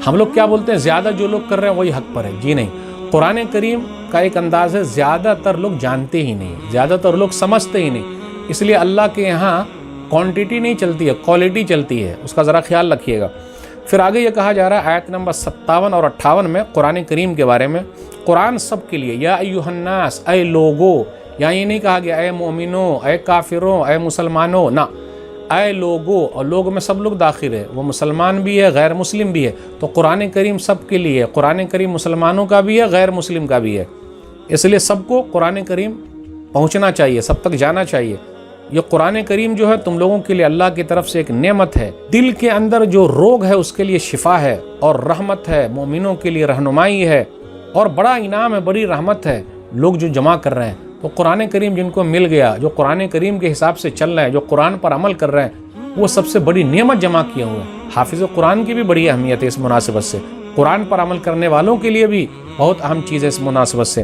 ہم لوگ کیا بولتے ہیں زیادہ جو لوگ کر رہے ہیں وہی حق پر ہے، جی نہیں، قرآن کریم کا ایک انداز ہے زیادہ تر لوگ جانتے ہی نہیں، زیادہ تر لوگ سمجھتے ہی نہیں، اس لیے اللہ کے یہاں کوانٹیٹی نہیں چلتی ہے، کوالٹی چلتی ہے، اس کا ذرا خیال رکھیے گا۔ پھر آگے یہ کہا جا رہا ہے آیت نمبر 57 اور 58 میں قرآن کریم کے بارے میں، قرآن سب کے لیے، یا ایھا الناس، اے لوگو، یہاں یہ نہیں کہا گیا اے مومنوں، اے کافروں، اے مسلمانوں، نہ، اے لوگو، اور لوگ میں سب لوگ داخل ہے، وہ مسلمان بھی ہے غیر مسلم بھی ہے، تو قرآن کریم سب کے لیے ہے، قرآن کریم مسلمانوں کا بھی ہے غیر مسلم کا بھی ہے، اس لیے سب کو قرآن کریم پہنچنا چاہیے، سب تک جانا چاہیے۔ یہ قرآن کریم جو ہے تم لوگوں کے لیے اللہ کی طرف سے ایک نعمت ہے، دل کے اندر جو روگ ہے اس کے لیے شفا ہے، اور رحمت ہے، مومنوں کے لیے رہنمائی ہے، اور بڑا انعام ہے، بڑی رحمت ہے لوگ جو جمع کر رہے ہیں۔ تو قرآن کریم جن کو مل گیا، جو قرآن کریم کے حساب سے چل رہے ہیں، جو قرآن پر عمل کر رہے ہیں، وہ سب سے بڑی نعمت جمع کیے ہوئے ہیں۔ حافظ قرآن کی بھی بڑی اہمیت ہے اس مناسبت سے، قرآن پر عمل کرنے والوں کے لیے بھی بہت اہم چیز ہے اس مناسبت سے۔